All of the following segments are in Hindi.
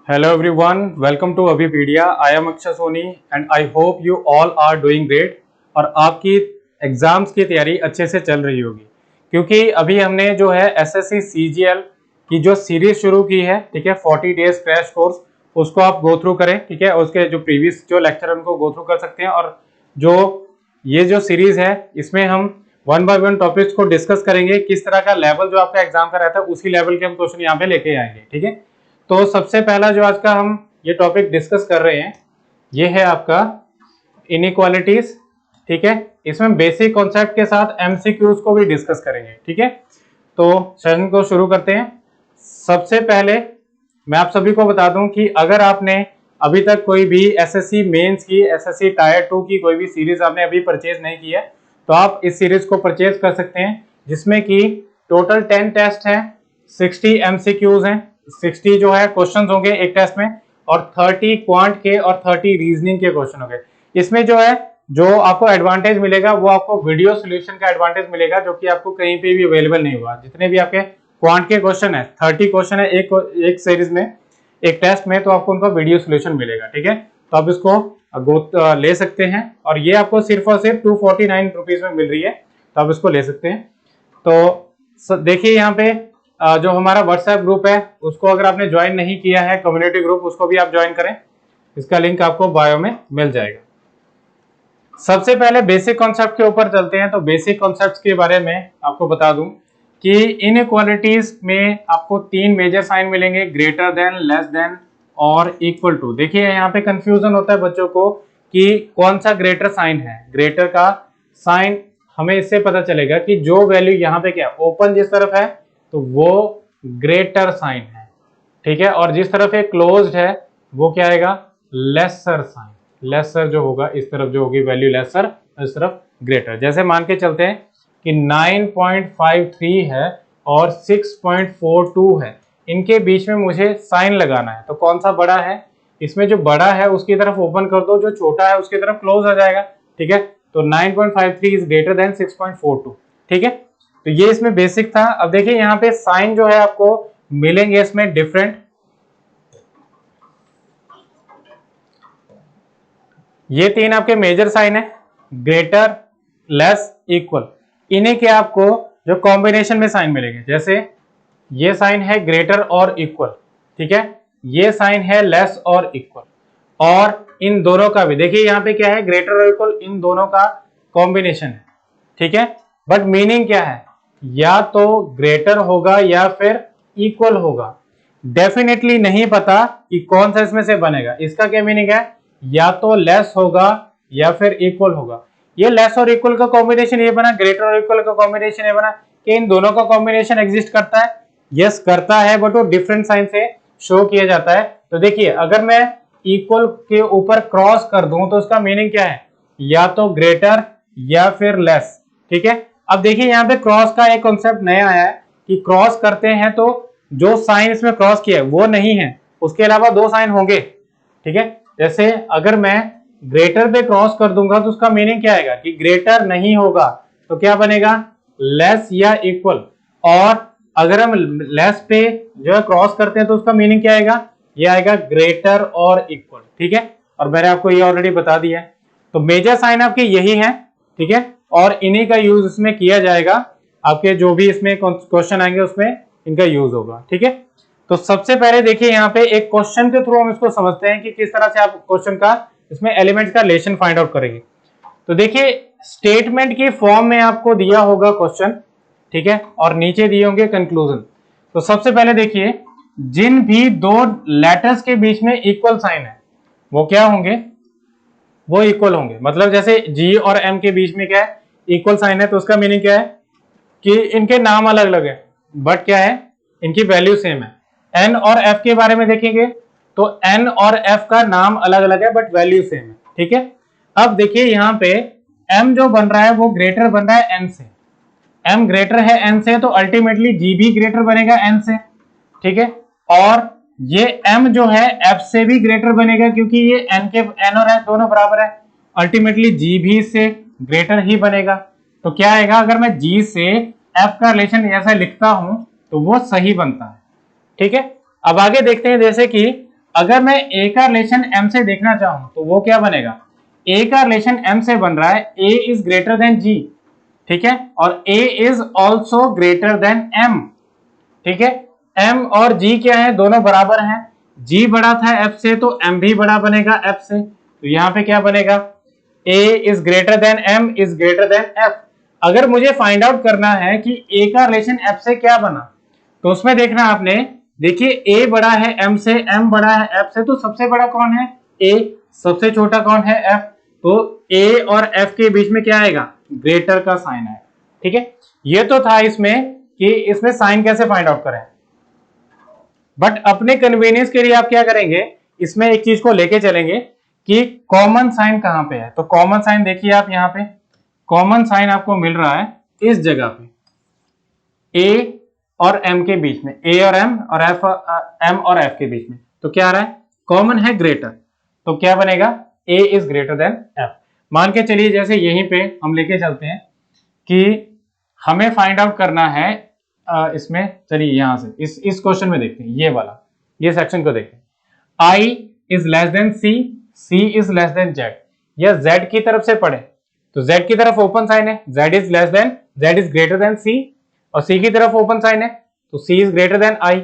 Hello everyone, welcome to Abhipedia. I am Akshay Soni and I hope you all are doing great और आपकी एग्जाम्स की तैयारी अच्छे से चल रही होगी क्योंकि अभी हमने जो है एसएससी सीजीएल की जो सीरीज शुरू की है, ठीक है, 40 डेज क्रैश कोर्स, उसको आप गो थ्रू करें, ठीक है। उसके जो प्रीवियस जो लेक्चर है उनको गो थ्रू कर सकते हैं और जो ये जो सीरीज है इसमें हम वन बाय वन टॉपिक्स को डिस्कस करेंगे। किस तरह का लेवल जो आपका एग्जाम का रहता है उसी लेवल के हम क्वेश्चन यहाँ पे लेके आएंगे, ठीक है। तो सबसे पहला जो आज का हम ये टॉपिक डिस्कस कर रहे हैं ये है आपका इनइक्वालिटीज, ठीक है। इसमें बेसिक कॉन्सेप्ट के साथ एमसीक्यूज को भी डिस्कस करेंगे, ठीक है। तो सेशन को शुरू करते हैं। सबसे पहले मैं आप सभी को बता दूं कि अगर आपने अभी तक कोई भी एसएससी मेंस की, एसएससी टायर 2 की कोई भी सीरीज आपने अभी परचेज नहीं की है तो आप इस सीरीज को परचेज कर सकते हैं, जिसमें कि टोटल 10 टेस्ट हैं, 60 एमसीक्यूज हैं, 60 जो है क्वेश्चंस होंगे एक टेस्ट में और 30 क्वांट के और 30 रीजनिंग के क्वेश्चन होंगे। इसमें जो है जो आपको एडवांटेज मिलेगा वो आपको वीडियो सॉल्यूशन का एडवांटेज मिलेगा, जो कि आपको कहीं पे भी अवेलेबल नहीं हुआ। जितने भी आपके क्वांट के क्वेश्चन है, 30 क्वेश्चन है एक सीरीज में, एक टेस्ट में, तो आपको उनका वीडियो सॉल्यूशन मिलेगा, ठीक है। तो आप इसको ले सकते हैं और ये आपको सिर्फ और सिर्फ 249 रुपीज में मिल रही है, तो आप इसको ले सकते हैं। तो देखिए यहाँ पे जो हमारा व्हाट्सएप ग्रुप है उसको अगर आपने ज्वाइन नहीं किया है, कम्युनिटी ग्रुप, उसको भी आप ज्वाइन करें, इसका लिंक आपको बायो में मिल जाएगा। सबसे पहले बेसिक कॉन्सेप्ट के ऊपर चलते हैं। तो बेसिक कॉन्सेप्ट्स के बारे में आपको बता दूं कि इनइक्वालिटीज में आपको 3 मेजर साइन मिलेंगे, ग्रेटर देन, लेस देन और इक्वल टू। देखिए यहाँ पे कंफ्यूजन होता है बच्चों को कि कौन सा ग्रेटर साइन है। ग्रेटर का साइन हमें इससे पता चलेगा कि जो वैल्यू यहाँ पे क्या ओपन जिस तरफ है तो वो ग्रेटर साइन है, ठीक है, और जिस तरफ एक क्लोज्ड है वो क्या आएगा, लेसर साइन। लेसर जो होगा इस तरफ जो होगी वैल्यू लेसर, इस तरफ ग्रेटर। जैसे मान के चलते हैं कि 9.53 है और 6.42 है, इनके बीच में मुझे साइन लगाना है, तो कौन सा बड़ा है, इसमें जो बड़ा है उसकी तरफ ओपन कर दो, जो छोटा है उसकी तरफ क्लोज आ जाएगा, ठीक है। तो 9.53 इज ग्रेटर देन 6.42, ठीक है। तो ये इसमें बेसिक था। अब देखिए यहाँ पे साइन जो है आपको मिलेंगे इसमें डिफरेंट। ये 3 आपके मेजर साइन है, ग्रेटर, लेस, इक्वल। इन्हीं के आपको जो कॉम्बिनेशन में साइन मिलेंगे, जैसे ये साइन है ग्रेटर और इक्वल, ठीक है, ये साइन है लेस और इक्वल, और इन दोनों का भी देखिए यहाँ पे क्या है, ग्रेटर और इक्वल, इन दोनों का कॉम्बिनेशन है, ठीक है। बट मीनिंग क्या है, या तो ग्रेटर होगा या फिर इक्वल होगा। डेफिनेटली नहीं पता कि कौन सा इसमें से बनेगा। इसका क्या मीनिंग है, या तो लेस होगा या फिर इक्वल होगा। ये लेस और इक्वल का कॉम्बिनेशन ये बना, ग्रेटर और इक्वल का कॉम्बिनेशन ये बना कि इन दोनों का कॉम्बिनेशन एग्जिस्ट करता है। यस करता है, बट वो डिफरेंट साइन से शो किया जाता है। तो देखिए अगर मैं इक्वल के ऊपर क्रॉस कर दूं तो उसका मीनिंग क्या है, या तो ग्रेटर या फिर लेस, ठीक है। अब देखिए यहाँ पे क्रॉस का एक कॉन्सेप्ट नया आया है कि क्रॉस करते हैं तो जो साइन इसमें क्रॉस किया है वो नहीं है, उसके अलावा 2 साइन होंगे, ठीक है। जैसे अगर मैं ग्रेटर पे क्रॉस कर दूंगा तो उसका मीनिंग क्या आएगा कि ग्रेटर नहीं होगा, तो क्या बनेगा, लेस या इक्वल। और अगर हम लेस पे जो है क्रॉस करते हैं तो उसका मीनिंग क्या आएगा, ये आएगा ग्रेटर और इक्वल, ठीक है। और मैंने आपको ये ऑलरेडी बता दिया है। तो मेजर साइन आपके यही है, ठीक है, और इन्हीं का यूज इसमें किया जाएगा। आपके जो भी इसमें क्वेश्चन आएंगे उसमें इनका यूज होगा, ठीक है। तो सबसे पहले देखिए यहाँ पे एक क्वेश्चन के थ्रू हम इसको समझते हैं कि किस तरह से आप क्वेश्चन का इसमें एलिमेंट्स का रिलेशन फाइंड आउट करेंगे। तो देखिए स्टेटमेंट की फॉर्म में आपको दिया होगा क्वेश्चन, ठीक है, और नीचे दिए होंगे कंक्लूजन। तो सबसे पहले देखिए जिन भी 2 लेटर्स के बीच में इक्वल साइन है वो क्या होंगे, वो इक्वल होंगे। मतलब जैसे जी और एम के बीच में क्या है, इक्वल साइन है, तो उसका मीनिंग क्या है कि इनके नाम अलग अलग है बट क्या है, इनकी वैल्यू सेम है। एन और एफ के बारे में देखेंगे तो एन और एफ का नाम अलग अलग है बट वैल्यू सेम है, ठीक है। अब देखिए यहाँ पे एम जो बन रहा है वो ग्रेटर बन रहा है एन से, एम ग्रेटर है एन से, तो अल्टीमेटली जी भी ग्रेटर बनेगा एन से, ठीक है। और ये m जो है f से भी ग्रेटर बनेगा क्योंकि ये n और f दोनों बराबर है, अल्टीमेटली g भी इससे ग्रेटर ही बनेगा। तो क्या आएगा, अगर मैं g से f का रिलेशन ऐसा लिखता हूं तो वो सही बनता है, ठीक है। अब आगे देखते हैं, जैसे कि अगर मैं ए का रिलेशन एम से देखना चाहूं तो वो क्या बनेगा, ए का रिलेशन एम से बन रहा है A is greater than G, ठीक है, और A is also greater than M, ठीक है। एम और जी क्या है, दोनों बराबर हैं, जी बड़ा था एफ से तो एम भी बड़ा बनेगा एफ से, तो यहां पे क्या बनेगा, A is greater than M is greater than F. अगर मुझे फाइंड आउट करना है कि ए का रिलेशन एफ से क्या बना, तो उसमें देखना आपने, देखिए ए बड़ा है एम से, एम बड़ा है एफ से, तो सबसे बड़ा कौन है, ए, सबसे छोटा कौन है, एफ, तो ए और एफ के बीच में क्या आएगा, ग्रेटर का साइन आएगा, ठीक है। ये तो था इसमें कि इसमें साइन कैसे फाइंड आउट करें, बट अपने कन्वीनियंस के लिए आप क्या करेंगे, इसमें एक चीज को लेके चलेंगे कि कॉमन साइन कहां पे है। तो कॉमन साइन देखिए आप यहाँ पे, कॉमन साइन आपको मिल रहा है इस जगह पे, ए और एम के बीच में, ए और एम और एफ, एम और एफ के बीच में, तो क्या आ रहा है, कॉमन है ग्रेटर, तो क्या बनेगा, A is greater than F. मान के चलिए जैसे यहीं पे हम लेके चलते हैं कि हमें फाइंड आउट करना है, इसमें चलिए यहां से इस क्वेश्चन में देखते हैं, ये वाला, ये सेक्शन को देखते हैं, I is less than C, C is less than Z, या जेड की तरफ से पढ़े तो जेड की तरफ ओपन साइन है, Z is less than, Z is greater than C, और सी की तरफ ओपन साइन है तो C is greater than I.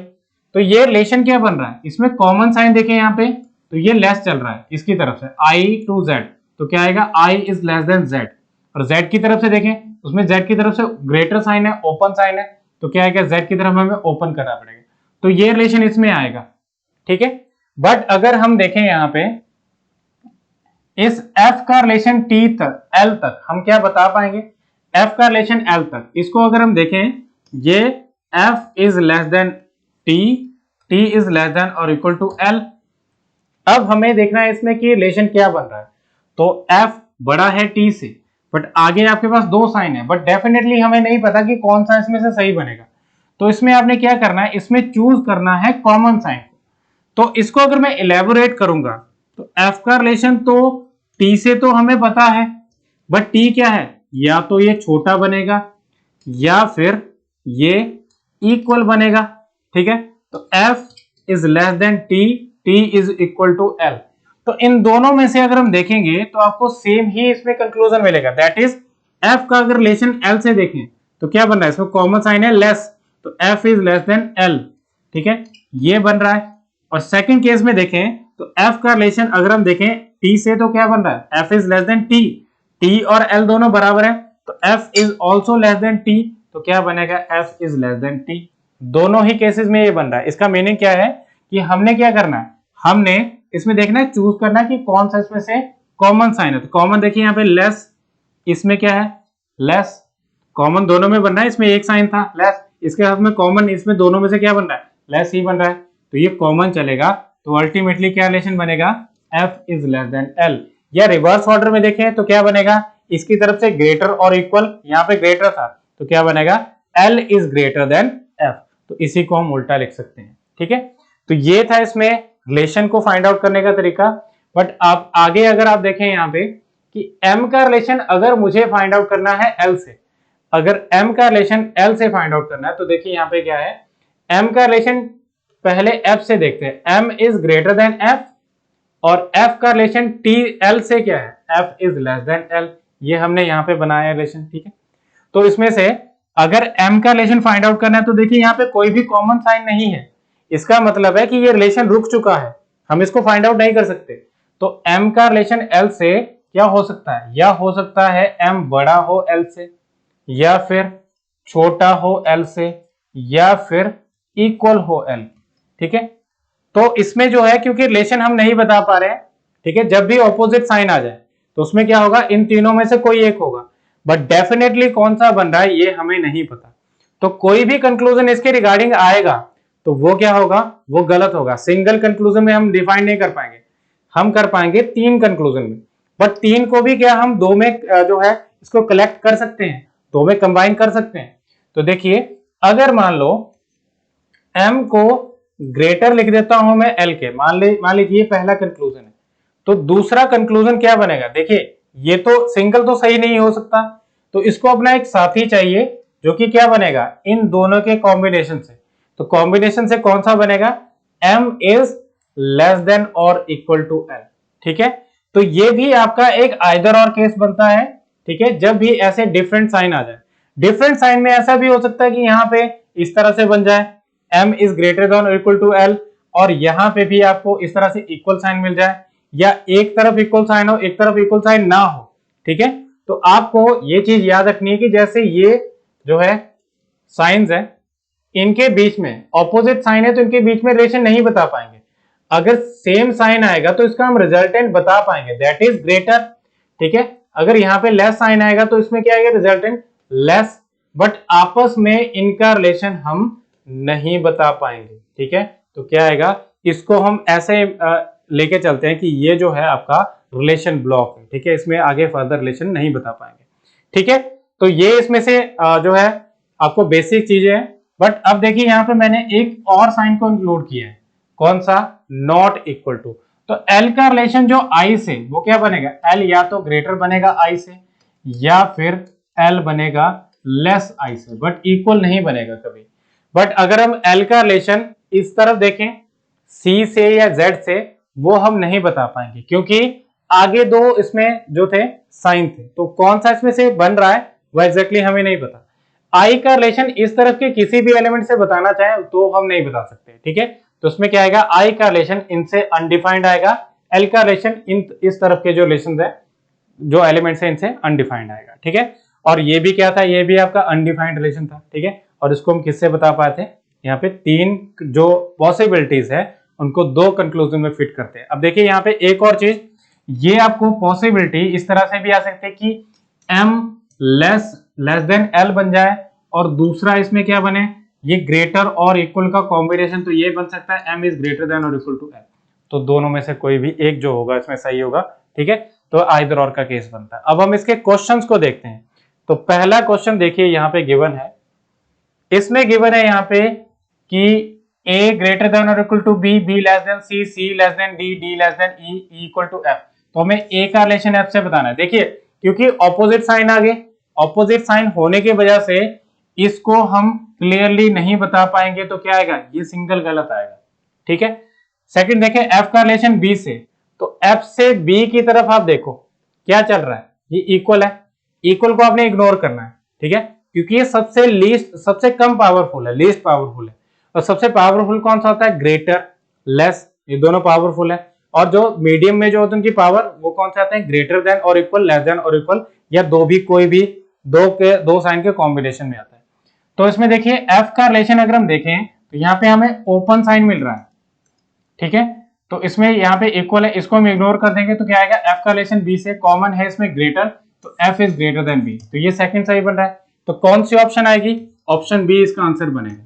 तो ये रिलेशन क्या बन रहा है, इसमें कॉमन साइन देखें यहाँ पे, तो ये लेस चल रहा है इसकी तरफ से, आई टू जेड, तो क्या आएगा, आई इज लेस देन जेड, और जेड की तरफ से देखें उसमें जेड की तरफ से ग्रेटर साइन है, ओपन साइन है, तो क्या आएगा, जेड की तरफ हमें ओपन करना पड़ेगा, तो ये रिलेशन इसमें आएगा, ठीक है। बट अगर हम देखें यहाँ पे इस f का रिलेशन t तक, l तक हम क्या बता पाएंगे, f का रिलेशन l तक, इसको अगर हम देखें, ये f is less than t, t is less then और इक्वल टू l। अब हमें देखना है इसमें कि रिलेशन क्या बन रहा है, तो f बड़ा है t से, बट आगे आपके पास दो साइन है, बट डेफिनेटली हमें नहीं पता कि कौन सा इसमें से सही बनेगा, तो इसमें आपने क्या करना है, इसमें चूज करना है कॉमन साइन को। तो इसको अगर मैं इलेबोरेट करूंगा तो f का रिलेशन तो t से तो हमें पता है, बट t क्या है, या तो ये छोटा बनेगा या फिर ये इक्वल बनेगा, ठीक है। तो f is less than t, t is equal to l। तो इन दोनों में से अगर हम देखेंगे तो आपको सेम ही इसमें कंक्लूजन मिलेगा, दैट इज f का अगर रिलेशन l से देखें तो क्या बन रहा है, इसमें कॉमन साइन है लेस, तो f is less then l, ठीक है, ये बन रहा है। और सेकंड केस में देखें तो f का रिलेशन अगर हम देखें t से, तो क्या बन रहा है, f is less than t, t और l दोनों बराबर है, तो f is also less than t, तो क्या बनेगा, f is less than t। दोनों ही केसेस में ये बन रहा है। इसका मीनिंग क्या है कि हमने क्या करना है, हमने इसमें देखना है, चूज करना है कि कौन सा इसमें से कॉमन साइन है। तो कॉमन देखिए यहाँ पे लेस, इसमें क्या है लेस, कॉमन दोनों में बन रहा है, इसमें एक साइन था लेस, इसके साथ में कॉमन, इसमें दोनों में से क्या बन रहा है, लेस ही बन रहा है, तो ये कॉमन चलेगा, तो अल्टीमेटली क्या रिलेशन बनेगा, f is less then l। या रिवर्स ऑर्डर में देखें तो क्या बनेगा, इसकी तरफ से ग्रेटर और इक्वल, यहाँ पे ग्रेटर था तो क्या बनेगा, l is greater then f, तो इसी को हम उल्टा लिख सकते हैं, ठीक है। तो ये था इसमें रिलेशन को फाइंड आउट करने का तरीका। बट आप आगे अगर आप देखें यहाँ पे कि m का रिलेशन अगर मुझे फाइंड आउट करना है l से, अगर m का रिलेशन l से फाइंड आउट करना है, तो देखिए यहाँ पे क्या है, m का रिलेशन पहले f से देखते हैं, m is greater then f, और f का रिलेशन t l से क्या है, f is less then l, ये हमने यहाँ पे बनाया है रिलेशन, ठीक है। तो इसमें से अगर m का रिलेशन फाइंड आउट करना है, तो देखिए यहाँ पे कोई भी कॉमन साइन नहीं है, इसका मतलब है कि ये रिलेशन रुक चुका है, हम इसको फाइंड आउट नहीं कर सकते। तो m का रिलेशन l से क्या हो सकता है, या हो सकता है m बड़ा हो l से, या फिर छोटा हो l से, या फिर इक्वल हो l, ठीक है। तो इसमें जो है, क्योंकि रिलेशन हम नहीं बता पा रहे हैं, ठीक है, जब भी ऑपोजिट साइन आ जाए तो उसमें क्या होगा, इन तीनों में से कोई एक होगा, बट डेफिनेटली कौन सा बन रहा है ये हमें नहीं पता। तो कोई भी कंक्लूजन इसके रिगार्डिंग आएगा तो वो क्या होगा, वो गलत होगा। सिंगल कंक्लूजन में हम डिफाइन नहीं कर पाएंगे, हम कर पाएंगे तीन कंक्लूजन में, बट तीन को भी क्या हम दो में जो है इसको कलेक्ट कर सकते हैं, दो में कंबाइन कर सकते हैं। तो देखिए अगर मान लो m को ग्रेटर लिख देता हूं मैं l के, मान लीजिए पहला कंक्लूजन है, तो दूसरा कंक्लूजन क्या बनेगा, देखिए ये तो सिंगल तो सही नहीं हो सकता, तो इसको अपना एक साथी चाहिए जो कि क्या बनेगा, इन दोनों के कॉम्बिनेशन से। तो कॉम्बिनेशन से कौन सा बनेगा, m इज लेस देन और इक्वल टू एल। ठीक है, तो ये भी आपका एक आइदर और केस बनता है। ठीक है, जब भी ऐसे डिफरेंट साइन आ जाए, डिफरेंट साइन में ऐसा भी हो सकता है कि यहाँ पे इस तरह से बन जाए m इज ग्रेटर देन और इक्वल टू l, और यहाँ पे भी आपको इस तरह से इक्वल साइन मिल जाए, या एक तरफ इक्वल साइन हो एक तरफ इक्वल साइन ना हो। ठीक है, तो आपको ये चीज याद रखनी है कि जैसे ये जो है साइंस है, इनके बीच में ऑपोजिट साइन है तो इनके बीच में रिलेशन नहीं बता पाएंगे। अगर सेम साइन आएगा तो इसका हम रिजल्टेंट बता पाएंगे, दैट इज ग्रेटर। ठीक है, अगर यहाँ पे लेस साइन आएगा तो इसमें क्या आएगा, रिजल्टेंट लेस, बट आपस में इनका रिलेशन हम नहीं बता पाएंगे। ठीक है, तो क्या आएगा, इसको हम ऐसे लेके चलते हैं कि ये जो है आपका रिलेशन ब्लॉक है। ठीक है, इसमें आगे फर्दर रिलेशन नहीं बता पाएंगे। ठीक है, तो ये इसमें से जो है आपको बेसिक चीजें हैं। बट अब देखिए यहाँ पे मैंने एक और साइन को इंक्लूड किया है, कौन सा, नॉट इक्वल टू। तो एल का रिलेशन जो आई से, वो क्या बनेगा, एल या तो ग्रेटर बनेगा आई से, या फिर एल बनेगा लेस आई से, बट इक्वल नहीं बनेगा कभी। बट अगर हम एल का रिलेशन इस तरफ देखें सी से या जेड से, वो हम नहीं बता पाएंगे क्योंकि आगे दो इसमें जो थे साइन थे, तो कौन सा इसमें से बन रहा है वो एग्जैक्टली हमें नहीं पता। आई का रिलेशन इस तरफ के किसी भी एलिमेंट से बताना चाहे तो हम नहीं बता सकते। ठीक है, तो उसमें क्या आएगा, आई का रिलेशन इनसे अनडिफाइंड आएगा, एल का रिलेशन इन इस तरफ के जो रिलेशन है जो एलिमेंट्स है इनसे अनडिफाइंड आएगा। ठीक है, और ये भी क्या था, ये भी आपका अनडिफाइंड रिलेशन था। ठीक है, और इसको हम किससे बता पाए थे, यहाँ पे तीन जो पॉसिबिलिटीज है उनको दो कंक्लूजन में फिट करते हैं। अब देखिए यहाँ पे एक और चीज, ये आपको पॉसिबिलिटी इस तरह से भी आ सकती है कि m लेस देन l बन जाए, और दूसरा इसमें क्या बने, ये ग्रेटर और इक्वल का कॉम्बिनेशन, तो ये बन सकता है m इज ग्रेटर देन और इक्वल टू l। तो दोनों में से कोई भी एक जो होगा इसमें सही होगा। ठीक है, तो आइदर और का केस बनता है। अब हम इसके क्वेश्चंस को देखते हैं। तो पहला क्वेश्चन देखिए यहाँ पे गिवन है, इसमें गिवन है यहाँ पे कि a ग्रेटर देन और equal to b, b less than c, c less than d, d less than e, e equal to f। तो हमें a का रिलेशन f से बताना है। देखिए क्योंकि ऑपोजिट साइन आ गए, ऑपोजिट साइन होने की वजह से इसको हम क्लियरली नहीं बता पाएंगे, तो क्या आएगा, ये सिंगल गलत आएगा। ठीक है, सेकंड देखें f का रिलेशन b से, तो f से b की तरफ आप देखो क्या चल रहा है, ये इक्वल है, इक्वल को आपने इग्नोर करना है। ठीक है, क्योंकि ये सबसे लीस्ट, सबसे कम पावरफुल है, लीस्ट पावरफुल है, और सबसे पावरफुल कौन सा होता है, ग्रेटर, लेस, ये दोनों पावरफुल है। और जो मीडियम में जो होते हैं उनकी पावर वो कौन से आते हैं, ग्रेटर देन और इक्वल, लेस देन और इक्वल, या दो भी, कोई भी दो साइन के कॉम्बिनेशन में आता है। तो इसमें देखिए f का रिलेशन अगर हम देखें तो यहाँ पे हमें ओपन साइन मिल रहा है। ठीक है, तो इसमें यहाँ पे इक्वल है, इसको हम इग्नोर कर देंगे तो क्या आएगा, f का रिलेशन b से, कॉमन है इसमें ग्रेटर, तो f is greater then b, तो ये सेकंड सही बन रहा है। तो कौन सी ऑप्शन आएगी, ऑप्शन बी इसका आंसर बनेगा।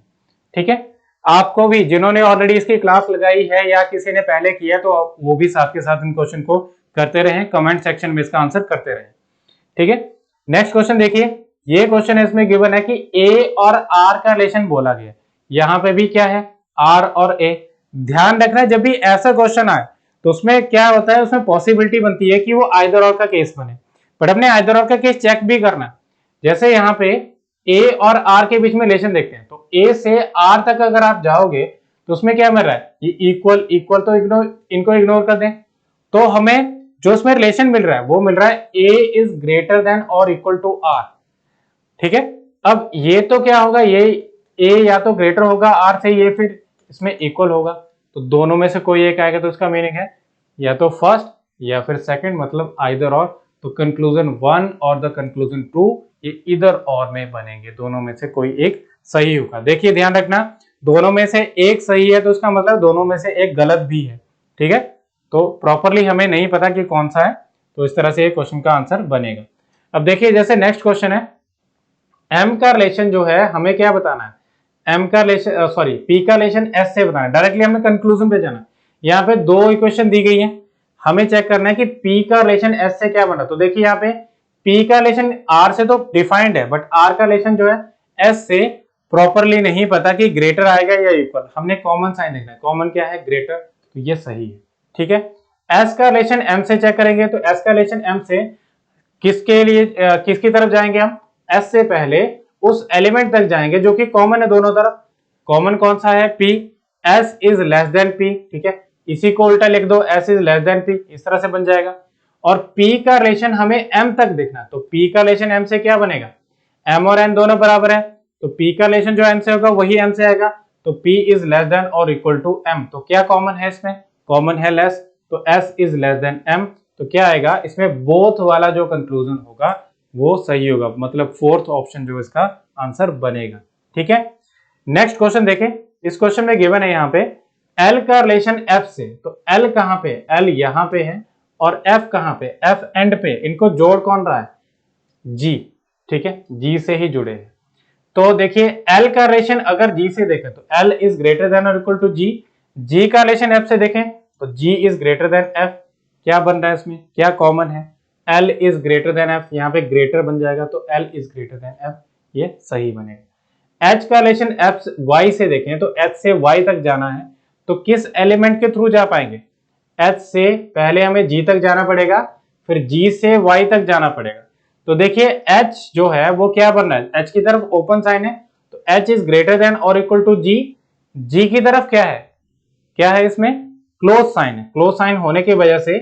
ठीक है, आपको भी जिन्होंने ऑलरेडी इसकी क्लास लगाई है या किसी ने पहले किया तो वो भी साथ के साथ इन क्वेश्चन को करते रहें, कमेंट सेक्शन में इसका आंसर करते रहें। ठीक है, नेक्स्ट क्वेश्चन देखिए, ये क्वेश्चन इसमें गिवन है कि a और r का रिलेशन बोला गया, यहाँ पे भी क्या है, r और a। ध्यान रखना है जब भी ऐसा क्वेश्चन आए तो उसमें क्या होता है, उसमें पॉसिबिलिटी बनती है कि वो आइदर और का केस बने, बट अपने आइदर और का केस चेक भी करना है। जैसे यहाँ पे a और r के बीच में रिलेशन देखते हैं, तो a से r तक अगर आप जाओगे तो उसमें क्या मिल रहा है, ये इक्वल, इक्वल तो इनको इग्नोर कर दें, तो हमें जो उसमें रिलेशन मिल रहा है वो मिल रहा है a इज ग्रेटर देन और इक्वल टू r। ठीक है, अब ये तो क्या होगा, ये a या तो ग्रेटर होगा r से, ये फिर इसमें इक्वल होगा, तो दोनों में से कोई एक आएगा, तो इसका मीनिंग है या तो फर्स्ट या फिर सेकंड, मतलब आइदर और। तो कंक्लूजन 1 और द कंक्लूजन 2 ये इधर और में बनेंगे, दोनों में से कोई एक सही होगा। देखिए ध्यान रखना, दोनों में से एक सही है तो उसका मतलब दोनों में से एक गलत भी है। ठीक है, तो प्रॉपरली हमें नहीं पता कि कौन सा है, तो इस तरह से क्वेश्चन का आंसर बनेगा। अब देखिए जैसे नेक्स्ट क्वेश्चन है, m का रिलेशन जो है हमें क्या बताना है, m का रिलेशन p का रिलेशन s से बताना है। डायरेक्टली हमने कंक्लूजन पे जाना है। यहाँ पे दो इक्वेशन दी गई है, हमें चेक करना है कि p का रिलेशन s से क्या बना। तो देखिए यहाँ पे p का रिलेशन r से तो डिफाइंड है, बट r का रिलेशन जो है s से प्रॉपरली नहीं पता कि ग्रेटर आएगा या इक्वल। हमने कॉमन साइन देखना है, कॉमन क्या है, ग्रेटर, तो ये सही है। ठीक है, s का रिलेशन m से चेक करेंगे, तो s का रिलेशन m से किसके लिए किसकी तरफ जाएंगे हम, s से पहले उस एलिमेंट तक जाएंगे जो कि कॉमन है दोनों तरफ। कॉमन कौन सा है, p, s is less then p। ठीक है, इसी को उल्टा लिख दो, s is less then p, इस तरह से बन जाएगा। और p का रिलेशन हमें m तक देखना, तो p का रिलेशन m से क्या बनेगा, m और n दोनों बराबर है, तो p का रिलेशन जो m से होगा वही m से आएगा, तो p इज लेस देन और इक्वल टू m। तो क्या कॉमन है इसमें, कॉमन है लेस, तो s is less then m। तो क्या आएगा इसमें, बोथ वाला जो कंक्लूजन होगा वो सही होगा, मतलब फोर्थ ऑप्शन जो इसका आंसर बनेगा। ठीक है, नेक्स्ट क्वेश्चन देखें। इस क्वेश्चन में गिवन है यहाँ पे L का रिलेशन F से, तो L कहाँ पे, L यहाँ पे है और F कहाँ पे, F एंड पे, इनको जोड़ कौन रहा है, G। ठीक है, G से ही जुड़े हैं। तो देखिए L का रिलेशन अगर G से देखें तो L इज ग्रेटर देन और इक्वल टू G, G का रिलेशन F से देखें तो G is greater then F। क्या बन रहा है इसमें, क्या कॉमन है, L is greater then F, यहाँ पे ग्रेटर बन जाएगा तो L is greater then F, ये सही बनेगा। H का रिलेशन F Y से देखें तो H से Y तक जाना है, तो किस एलिमेंट के थ्रू जा पाएंगे, H से पहले हमें G तक जाना पड़ेगा, फिर G से Y तक जाना पड़ेगा। तो देखिए H जो है वो क्या बन रहा है, H की तरफ ओपन साइन है, तो H इज ग्रेटर देन और इक्वल टू G, G की तरफ क्या है इसमें क्लोज साइन है, क्लोज साइन होने की वजह से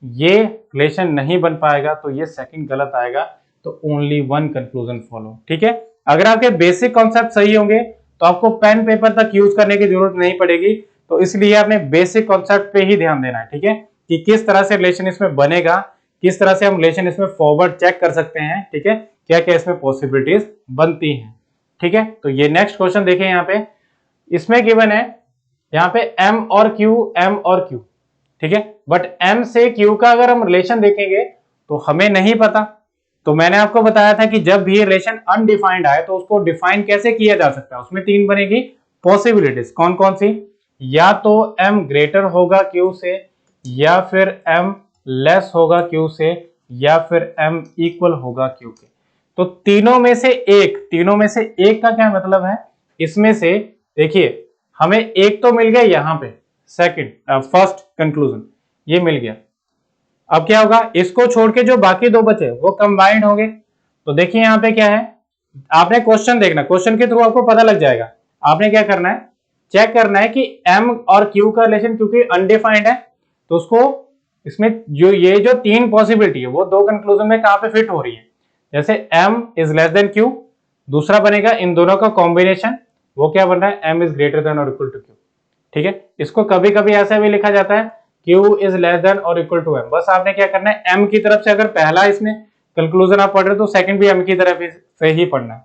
ये रिलेशन नहीं बन पाएगा, तो ये सेकंड गलत आएगा, तो ओनली वन कंक्लूजन फॉलो। ठीक है, अगर आपके बेसिक कॉन्सेप्ट सही होंगे तो आपको पेन पेपर तक यूज करने की जरूरत नहीं पड़ेगी, तो इसलिए आपने बेसिक कॉन्सेप्ट पे ही ध्यान देना है। ठीक है, कि किस तरह से रिलेशन इसमें बनेगा, किस तरह से हम रिलेशन इसमें फॉरवर्ड चेक कर सकते हैं। ठीक है, क्या क्या इसमें पॉसिबिलिटीज बनती हैं। ठीक है, तो ये नेक्स्ट क्वेश्चन देखें, यहाँ पे इसमें गिवन है यहाँ पे m और q। ठीक है, बट m से q का अगर हम रिलेशन देखेंगे तो हमें नहीं पता, तो मैंने आपको बताया था कि जब भी रिलेशन अनडिफाइंड आए तो उसको डिफाइन कैसे किया जा सकता है, उसमें तीन बनेगी पॉसिबिलिटीज। कौन कौन सी, या तो m ग्रेटर होगा q से, या फिर m लेस होगा q से, या फिर m इक्वल होगा q के। तो तीनों में से एक का क्या मतलब है, इसमें से देखिए हमें एक तो मिल गया यहाँ पे, सेकंड फर्स्ट कंक्लूजन ये मिल गया। अब क्या होगा, इसको छोड़ के जो बाकी दो बचे वो कंबाइंड होंगे। तो देखिए यहाँ पे क्या है, आपने क्वेश्चन देखना, क्वेश्चन के थ्रू आपको पता लग जाएगा। आपने क्या करना है, चेक करना है कि m और q का रिलेशन क्योंकि अनडिफाइंड है, तो उसको इसमें ये जो तीन पॉसिबिलिटी है वो दो कंक्लूजन में कहां पे फिट हो रही है। जैसे m is less then q, दूसरा बनेगा इन दोनों का कॉम्बिनेशन, वो क्या बन रहा है, m इज ग्रेटर देन और इक्वल टू q। ठीक है, इसको कभी कभी ऐसा भी लिखा जाता है q इज लेस देन और इक्वल टू m। बस आपने क्या करना है, m की तरफ से अगर पहला इसमें कंक्लूजन आप पढ़ रहे हो तो सेकंड भी m की तरफ से ही पढ़ना है।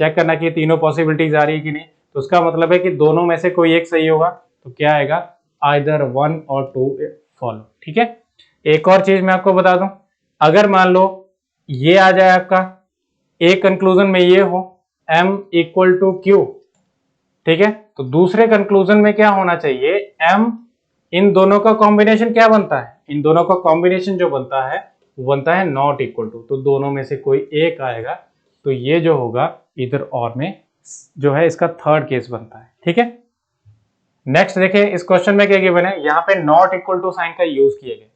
चेक करना कि तीनों पॉसिबिलिटीज आ रही है कि नहीं, तो उसका मतलब है कि दोनों में से कोई एक सही होगा, तो क्या आएगा, आइदर 1 और 2 फॉलो। ठीक है, एक और चीज मैं आपको बता दूं, अगर मान लो ये आ जाए आपका एक कंक्लूजन में ये हो m इक्वल टू q, ठीक है, तो दूसरे कंक्लूजन में क्या होना चाहिए, m इन दोनों का कॉम्बिनेशन क्या बनता है, इन दोनों का कॉम्बिनेशन जो बनता है वो बनता है नॉट इक्वल टू, तो दोनों में से कोई एक आएगा, तो ये जो होगा इधर और में जो है इसका थर्ड केस बनता है। ठीक है, नेक्स्ट देखें इस क्वेश्चन में क्या गिवन है, यहाँ पे नॉट इक्वल टू साइन का यूज किए गए।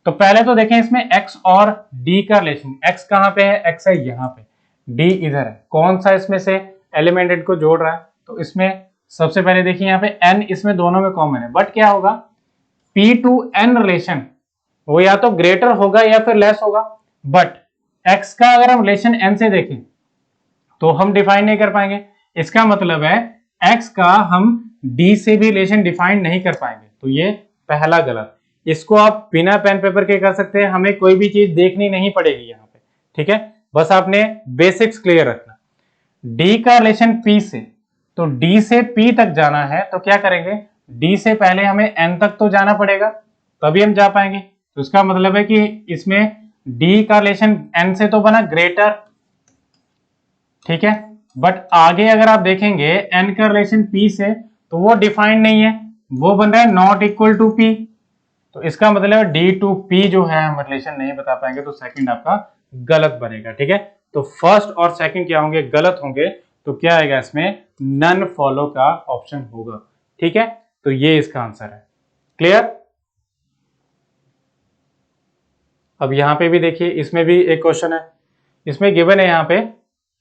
तो पहले तो देखें इसमें x और d का रिलेशन, x कहां पे है, x है यहाँ पे, d इधर है, कौन सा इसमें से एलिमेंट इनको जोड़ रहा है, तो इसमें सबसे पहले देखिए यहाँ पे n इसमें दोनों में कॉमन है, बट क्या होगा p टू n रिलेशन वो या तो ग्रेटर होगा या फिर लेस होगा, बट x का अगर हम रिलेशन n से देखें तो हम डिफाइन नहीं कर पाएंगे। इसका मतलब है x का हम d से भी रिलेशन डिफाइन नहीं कर पाएंगे, तो ये पहला गलत। इसको आप बिना पेन पेपर के कर सकते हैं, हमें कोई भी चीज देखनी नहीं पड़ेगी यहाँ पे। ठीक है, बस आपने बेसिक्स क्लियर रखना। d का रिलेशन p से, तो d से p तक जाना है, तो क्या करेंगे, d से पहले हमें n तक तो जाना पड़ेगा तभी हम जा पाएंगे, तो इसका मतलब है कि इसमें d का रिलेशन n से तो बना ग्रेटर, ठीक है, बट आगे अगर आप देखेंगे n का रिलेशन p से तो वो डिफाइंड नहीं है, वो बन रहा है नॉट इक्वल टू p, तो इसका मतलब d टू p जो है हम रिलेशन नहीं बता पाएंगे, तो सेकंड आपका गलत बनेगा। ठीक है, तो फर्स्ट और सेकंड क्या होंगे, गलत होंगे, तो क्या आएगा इसमें, नन फॉलो का ऑप्शन होगा। ठीक है, तो ये इसका आंसर है। क्लियर, अब यहां पे भी देखिए इसमें भी एक क्वेश्चन है, इसमें गिवन है यहाँ पे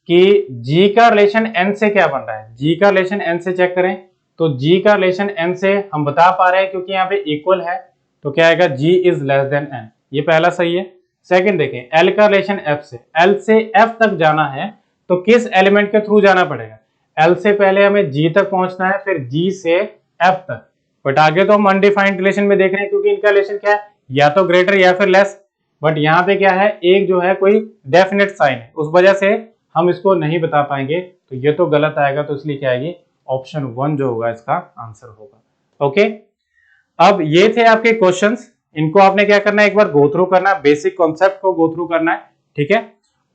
कि g का रिलेशन n से क्या बन रहा है, g का रिलेशन n से चेक करें तो G का रिलेशन N से हम बता पा रहे हैं क्योंकि यहाँ पे इक्वल है, तो क्या आएगा G is less then N, ये पहला सही है। सेकंड देखें, L का रिलेशन F से, L से F तक जाना है तो किस एलिमेंट के थ्रू जाना पड़ेगा, L से पहले हमें G तक पहुंचना है, फिर G से F तक, बट आगे तो हम अनडिफाइंड रिलेशन में देख रहे हैं क्योंकि इनका रिलेशन क्या है, या तो ग्रेटर या फिर लेस, बट यहाँ पे क्या है, एक जो है कोई डेफिनेट साइन है, उस वजह से हम इसको नहीं बता पाएंगे, तो ये तो गलत आएगा, तो इसलिए क्या आएगी, ऑप्शन 1 जो होगा इसका आंसर होगा। ओके, अब ये थे आपके क्वेश्चंस, इनको आपने क्या करना है, एक बार गो थ्रू करना है, बेसिक कॉन्सेप्ट को गो थ्रू करना है, ठीक है।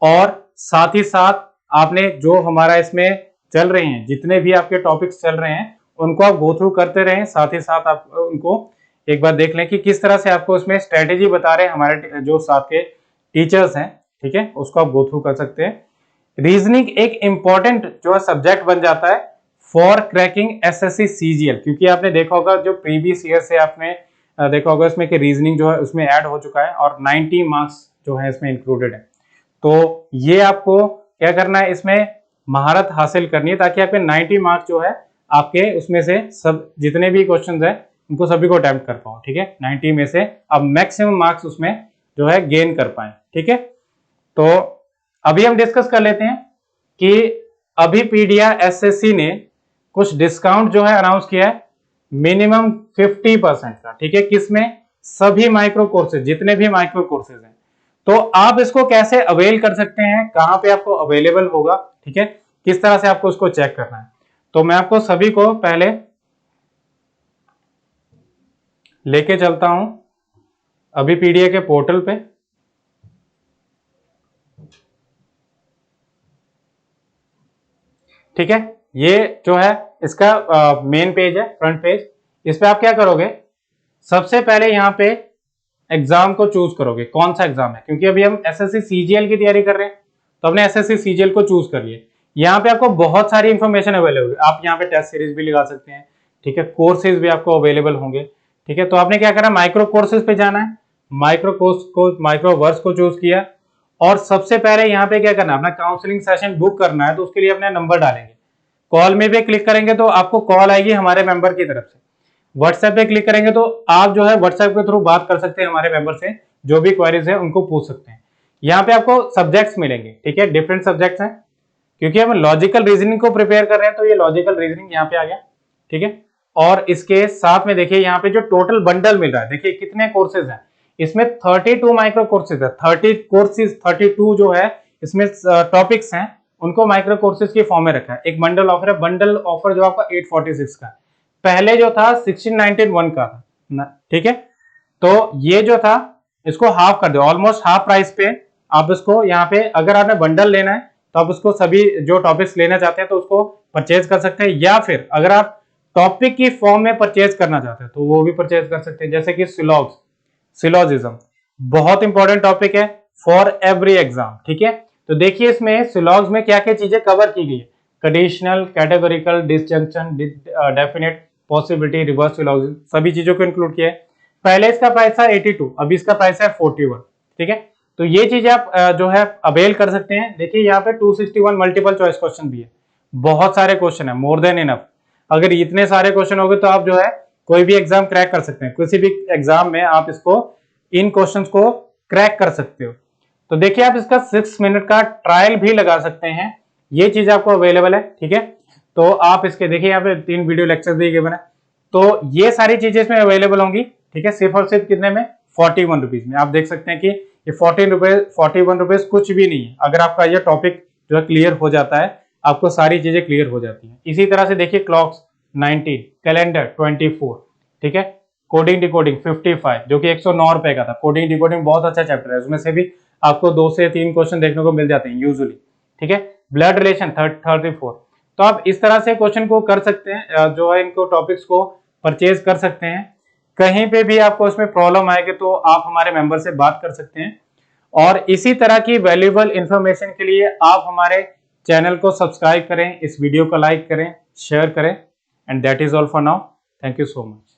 और साथ ही साथ आपने जो हमारा इसमें चल रहे हैं, जितने भी आपके टॉपिक्स चल रहे हैं उनको आप गो थ्रू करते रहें, साथ ही साथ आप उनको एक बार देख लें कि किस तरह से आपको उसमें स्ट्रेटेजी बता रहे हैं हमारे जो साथ के टीचर्स हैं, ठीक है, उसको आप गो थ्रू कर सकते हैं। रीजनिंग एक इंपॉर्टेंट जो है सब्जेक्ट बन जाता है फॉर क्रैकिंग एसएससी सीजीएल, क्योंकि आपने देखा होगा जो प्रीवियस ईयर से आपने देखा होगा इसमें कि रीजनिंग जो है उसमें ऐड हो चुका है और 90 मार्क्स जो है इसमें इंक्लूडेड है। तो ये आपको क्या करना है, इसमें महारत हासिल करनी है ताकि आपके 90 मार्क्स जो है आपके उसमें से सब जितने भी क्वेश्चन है उनको सभी को अटेम्प्ट कर पाओ, ठीक है। 90 में से अब मैक्सिमम मार्क्स उसमें जो है गेन कर पाए, ठीक है। तो अभी हम डिस्कस कर लेते हैं कि अभी पीडिया एसएससी ने कुछ डिस्काउंट जो है अनाउंस किया है मिनिमम 50% का, ठीक है, किसमें, सभी माइक्रो कोर्सेज, जितने भी माइक्रो कोर्सेज हैं। तो आप इसको कैसे अवेल कर सकते हैं, कहां पे आपको अवेलेबल होगा, ठीक है, किस तरह से आपको उसको चेक करना है, तो मैं आपको सभी को पहले लेके चलता हूं अभी पीडीए के पोर्टल पे। ठीक है, ये जो है इसका मेन पेज है, फ्रंट पेज। इस पे आप क्या करोगे, सबसे पहले यहाँ पे एग्जाम को चूज करोगे, कौन सा एग्जाम है, क्योंकि अभी हम एसएससी सीजीएल की तैयारी कर रहे हैं, तो हमने एसएससी सीजीएल को चूज कर लिया। यहाँ पे आपको बहुत सारी इंफॉर्मेशन अवेलेबल है, आप यहाँ पे टेस्ट सीरीज भी लगा सकते हैं, ठीक है, कोर्सेज भी आपको अवेलेबल होंगे, ठीक है। तो आपने क्या करना, माइक्रो कोर्सेज पे जाना है, माइक्रो कोर्स को, माइक्रो वर्स को चूज किया, और सबसे पहले यहाँ पे क्या करना है, अपना काउंसलिंग सेशन बुक करना है, तो उसके लिए अपना नंबर डालेंगे, कॉल में भी क्लिक करेंगे तो आपको कॉल आएगी हमारे मेंबर की तरफ से, व्हाट्सएप पे क्लिक करेंगे तो आप जो है व्हाट्सएप के थ्रू बात कर सकते हैं हमारे मेंबर से, जो भी क्वेरीज है उनको पूछ सकते हैं। यहाँ पे आपको सब्जेक्ट्स मिलेंगे, ठीक है, डिफरेंट सब्जेक्ट्स हैं, क्योंकि हम लॉजिकल रीजनिंग को प्रिपेयर कर रहे हैं तो ये लॉजिकल रीजनिंग यहाँ पे आ गया, ठीक है। और इसके साथ में देखिए यहाँ पे जो टोटल बंडल मिल रहा है, देखिए कितने कोर्सेज हैं इसमें, 32 माइक्रो कोर्सेज है, 30 कोर्सेज 32 जो है इसमें टॉपिक्स हैं, उनको माइक्रो कोर्सेज के फॉर्म में रखा है। एक बंडल ऑफर है, बंडल ऑफर जो आपका 846 का, पहले जो था 1691 का था, ठीक है। तो ये जो था इसको हाफ कर दो, ऑलमोस्ट हाफ प्राइस पे आप इसको यहाँ पे, अगर आपने बंडल लेना है तो आप उसको सभी जो टॉपिक्स लेना चाहते हैं तो उसको परचेज कर सकते हैं, या फिर अगर आप टॉपिक की फॉर्म में परचेज करना चाहते हैं तो वो भी परचेज कर सकते हैं, जैसे कि सिलॉजिज्म बहुत इंपॉर्टेंट टॉपिक है फॉर एवरी एग्जाम, ठीक है। तो देखिए इसमें सिलॉग्स में क्या क्या चीजें कवर की गई है, conditional, categorical, disjunction, definite, possibility, reverse syllogism, सभी चीजों को इंक्लूड किया है। पहले इसका प्राइस था 82, अभी इसका प्राइस है 41, ठीक है। तो ये चीजें आप जो है अवेल कर सकते हैं। देखिए यहाँ पे 261 मल्टीपल चॉइस क्वेश्चन भी है, बहुत सारे क्वेश्चन है, मोर देन इनफ। अगर इतने सारे क्वेश्चन हो गए तो आप जो है कोई भी एग्जाम क्रैक कर सकते हैं, किसी भी एग्जाम में आप इसको, इन क्वेश्चंस को क्रैक कर सकते हो। तो देखिए आप इसका 6 मिनट का ट्रायल भी लगा सकते हैं, ये चीज आपको अवेलेबल है, ठीक है। तो आप इसके देखिए यहाँ पे 3 वीडियो लेक्चर दिए गए, तो ये सारी चीजें इसमें अवेलेबल होंगी, ठीक है। सिर्फ और सिर्फ कितने में, 41 रुपीज में। आप देख सकते हैं कि ये 41 रुपीज कुछ भी नहीं है, अगर आपका ये टॉपिक जो है क्लियर हो जाता है, आपको सारी चीजें क्लियर हो जाती हैं। इसी तरह से देखिए क्लॉक्स 19, कैलेंडर 24, ठीक है, कोडिंग डिकोडिंग 55 जो कि 109 रुपए का था। कोडिंग डिकोडिंग बहुत अच्छा चैप्टर है, उसमें से भी आपको 2 से 3 क्वेश्चन देखने को मिल जाते हैं यूजुअली, ठीक है। Blood relation 34। तो आप इस तरह से क्वेश्चन को कर सकते हैं, जो है इनको टॉपिक्स को परचेज कर सकते हैं। कहीं पे भी आपको इसमें प्रॉब्लम आएगी तो आप हमारे मेंबर से बात कर सकते हैं, और इसी तरह की वैल्यूएबल इंफॉर्मेशन के लिए आप हमारे चैनल को सब्सक्राइब करें, इस वीडियो को लाइक करें, शेयर करें, and that is all for now. Thank you so much.